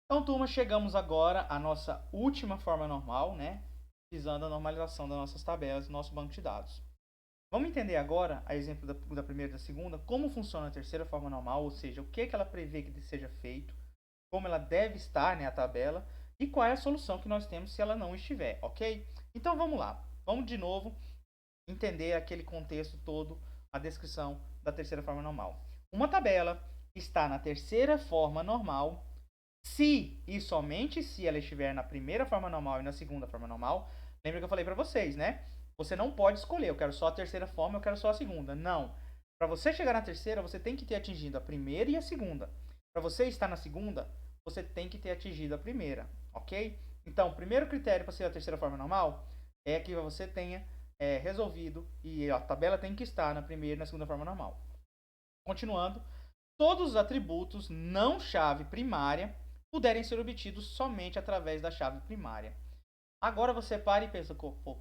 Então, turma, chegamos agora à nossa última forma normal, né? Visando a normalização das nossas tabelas, do nosso banco de dados. Vamos entender agora, a exemplo da primeira e da segunda, como funciona a terceira forma normal, ou seja, o que ela prevê que seja feito, como ela deve estar, né, a tabela, e qual é a solução que nós temos se ela não estiver, ok? Então, vamos lá. Vamos de novo entender aquele contexto todo, a descrição da terceira forma normal. Uma tabela está na terceira forma normal se e somente se ela estiver na primeira forma normal e na segunda forma normal. Lembra que eu falei para vocês, né? Você não pode escolher, eu quero só a terceira forma, eu quero só a segunda. Não. Para você chegar na terceira, você tem que ter atingido a primeira e a segunda. Para você estar na segunda, você tem que ter atingido a primeira, ok? Então, o primeiro critério para ser a terceira forma normal é que você tenha resolvido e a tabela tem que estar na primeira e na segunda forma normal. Continuando, todos os atributos não chave primária puderem ser obtidos somente através da chave primária. Agora você para e pensa,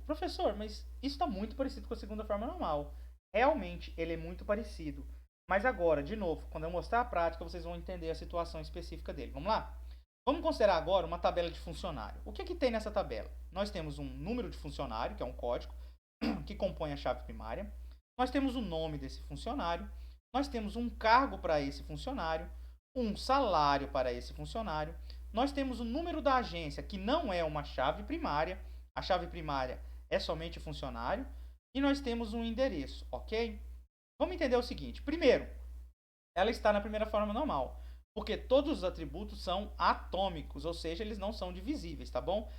professor, mas isso está muito parecido com a segunda forma normal. Realmente, ele é muito parecido. Mas agora, de novo, quando eu mostrar a prática, vocês vão entender a situação específica dele. Vamos lá? Vamos considerar agora uma tabela de funcionário. O que tem nessa tabela? Nós temos um número de funcionário, que é um código, que compõe a chave primária. Nós temos o nome desse funcionário. Nós temos um cargo para esse funcionário, um salário para esse funcionário. Nós temos o número da agência, que não é uma chave primária. A chave primária é somente o funcionário. E nós temos um endereço, ok? Vamos entender o seguinte. Primeiro, ela está na primeira forma normal, porque todos os atributos são atômicos, ou seja, eles não são divisíveis, tá bom?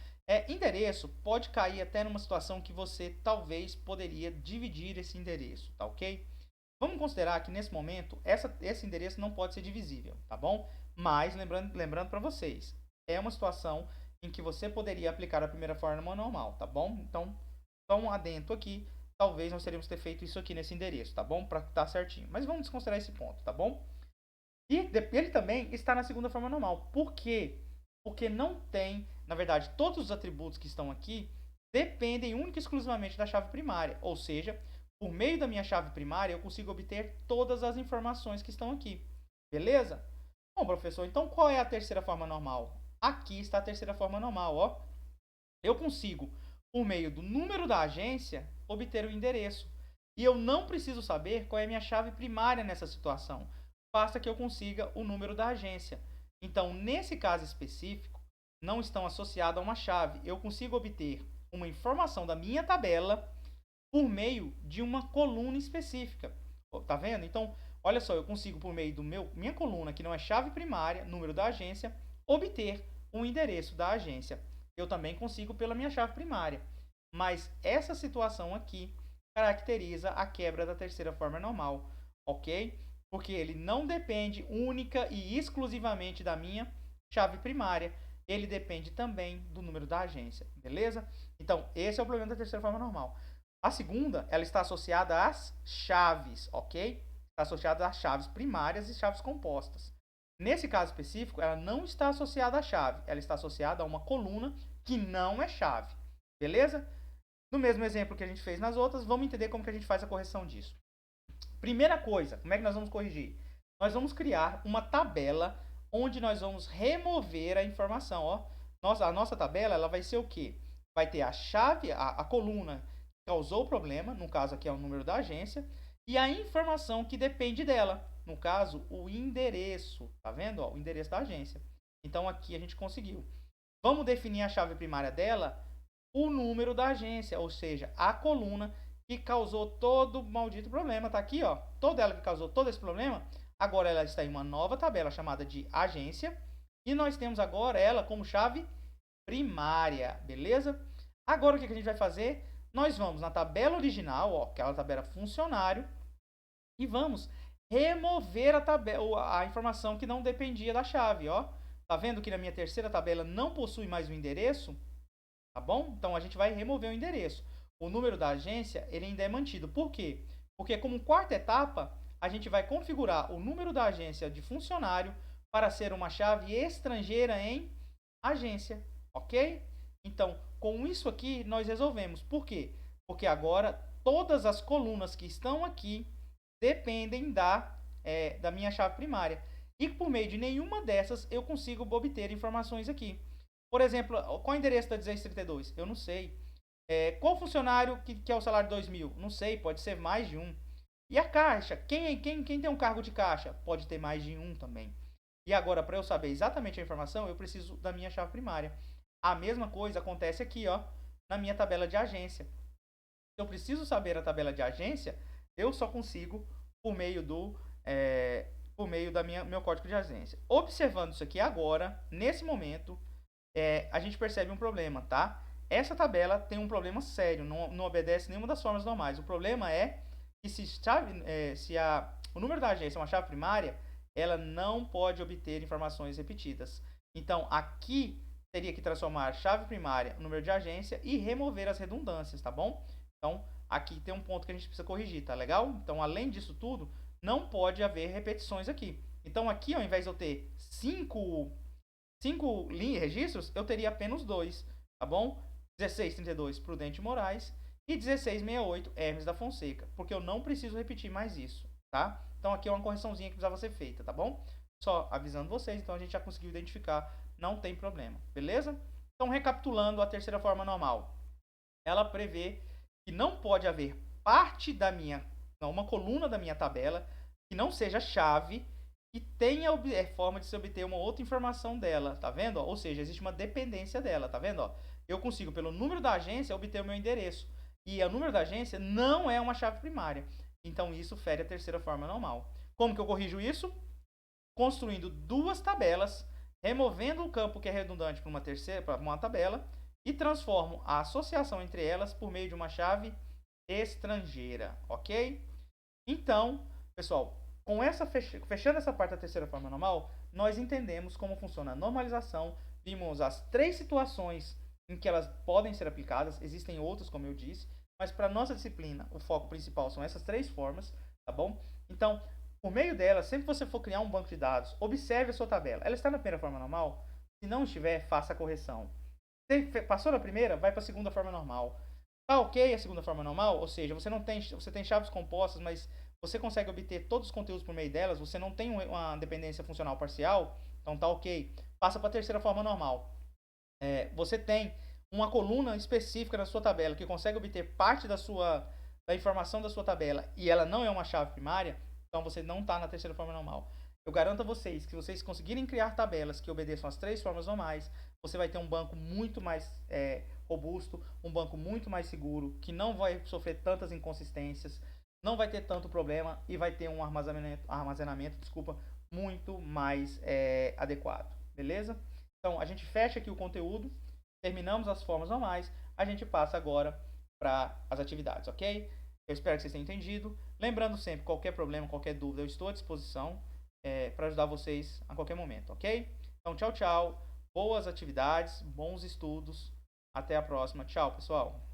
Endereço pode cair até numa situação que você talvez poderia dividir esse endereço, tá ok? Vamos considerar que nesse momento esse endereço não pode ser divisível, tá bom? Mas lembrando para vocês, é uma situação em que você poderia aplicar a primeira forma normal, tá bom? Então, só um adendo aqui, talvez nós teríamos ter feito isso aqui nesse endereço, tá bom? Para estar certinho. Mas vamos desconsiderar esse ponto, tá bom? E ele também está na segunda forma normal. Por quê? Porque não tem, na verdade, todos os atributos que estão aqui dependem única e exclusivamente da chave primária. Ou seja, por meio da minha chave primária, eu consigo obter todas as informações que estão aqui. Beleza? Bom, professor, então qual é a terceira forma normal? Aqui está a terceira forma normal, ó. Eu consigo, por meio do número da agência, obter o endereço. E eu não preciso saber qual é a minha chave primária nessa situação. Basta que eu consiga o número da agência. Então, nesse caso específico, não estão associados a uma chave. Eu consigo obter uma informação da minha tabela por meio de uma coluna específica. Tá vendo? Então, olha só, eu consigo, por meio do minha coluna, que não é chave primária, número da agência, obter um endereço da agência. Eu também consigo pela minha chave primária. Mas essa situação aqui caracteriza a quebra da terceira forma normal, ok? Porque ele não depende única e exclusivamente da minha chave primária. Ele depende também do número da agência, beleza? Então, esse é o problema da terceira forma normal. A segunda, ela está associada às chaves, ok? Está associada às chaves primárias e chaves compostas. Nesse caso específico, ela não está associada à chave, ela está associada a uma coluna que não é chave, beleza? No mesmo exemplo que a gente fez nas outras, vamos entender como que a gente faz a correção disso. Primeira coisa, como é que nós vamos corrigir? Nós vamos criar uma tabela onde nós vamos remover a informação, ó. A nossa tabela, ela vai ser o quê? Vai ter a chave, a coluna que causou o problema, no caso aqui é o número da agência, e a informação que depende dela, no caso, o endereço, tá vendo? Ó, o endereço da agência. Então aqui a gente conseguiu. Vamos definir a chave primária dela, o número da agência, ou seja, a coluna que causou todo o maldito problema. Tá aqui, ó. Toda ela que causou todo esse problema, agora ela está em uma nova tabela chamada de agência. E nós temos agora ela como chave primária, beleza? Agora o que a gente vai fazer? Nós vamos na tabela original, ó, aquela tabela funcionário, e vamos remover a informação que não dependia da chave, ó. Tá vendo que na minha terceira tabela não possui mais o endereço? Tá bom? Então a gente vai remover o endereço. O número da agência ele ainda é mantido. Por quê? Porque como quarta etapa, a gente vai configurar o número da agência de funcionário para ser uma chave estrangeira em agência, ok? Então, com isso aqui, nós resolvemos. Por quê? Porque agora todas as colunas que estão aqui dependem da minha chave primária. e por meio de nenhuma dessas eu consigo obter informações aqui. Por exemplo, qual é o endereço da 1632? Eu não sei. Qual funcionário que é o salário de 2.000? Não sei, pode ser mais de um. E a caixa? Quem tem um cargo de caixa? Pode ter mais de um também. E agora, para eu saber exatamente a informação, eu preciso da minha chave primária. A mesma coisa acontece aqui, ó, na minha tabela de agência. Se eu preciso saber a tabela de agência, eu só consigo por meio da meu código de agência. Observando isso aqui agora, nesse momento, a gente percebe um problema, tá? Essa tabela tem um problema sério, não obedece nenhuma das formas normais. O problema é que o número da agência é uma chave primária, ela não pode obter informações repetidas. Então, aqui teria que transformar chave primária no número de agência e remover as redundâncias, tá bom? Então, aqui tem um ponto que a gente precisa corrigir, tá legal? Então, além disso tudo, não pode haver repetições aqui. Então, aqui, ao invés de eu ter 5 registros, eu teria apenas 2, tá bom? 1632 Prudente Moraes e 1668 Hermes da Fonseca, porque eu não preciso repetir mais isso, tá? Então aqui é uma correçãozinha que precisava ser feita, tá bom? Só avisando vocês, então a gente já conseguiu identificar, não tem problema, beleza? Então recapitulando a terceira forma normal, ela prevê que não pode haver uma coluna da minha tabela que não seja chave e tenha forma de se obter uma outra informação dela, tá vendo? Ou seja, existe uma dependência dela, tá vendo? Eu consigo, pelo número da agência, obter o meu endereço. E o número da agência não é uma chave primária. Então, isso fere a terceira forma normal. Como que eu corrijo isso? Construindo duas tabelas, removendo o campo que é redundante para uma tabela e transformo a associação entre elas por meio de uma chave estrangeira, ok? Então, pessoal, fechando essa parte da terceira forma normal, nós entendemos como funciona a normalização, vimos as 3 situações em que elas podem ser aplicadas, existem outras, como eu disse, mas para nossa disciplina, o foco principal são essas 3 formas, tá bom? Então, por meio delas, sempre que você for criar um banco de dados, observe a sua tabela. Ela está na primeira forma normal? Se não estiver, faça a correção. Se passou na primeira, vai para a segunda forma normal. Tá ok a segunda forma normal? Ou seja, você tem chaves compostas, mas você consegue obter todos os conteúdos por meio delas, você não tem uma dependência funcional parcial, então tá ok. Passa para a terceira forma normal. Você tem uma coluna específica na sua tabela que consegue obter parte da informação da sua tabela e ela não é uma chave primária, então você não está na terceira forma normal. Eu garanto a vocês que se vocês conseguirem criar tabelas que obedeçam as 3 formas normais, você vai ter um banco muito mais robusto, um banco muito mais seguro, que não vai sofrer tantas inconsistências, não vai ter tanto problema e vai ter um armazenamento muito mais adequado, beleza? Então a gente fecha aqui o conteúdo, terminamos as formas normais, a gente passa agora para as atividades, ok? Eu espero que vocês tenham entendido. Lembrando sempre, qualquer problema, qualquer dúvida, eu estou à disposição para ajudar vocês a qualquer momento, ok? Então tchau, tchau, boas atividades, bons estudos, até a próxima, tchau pessoal!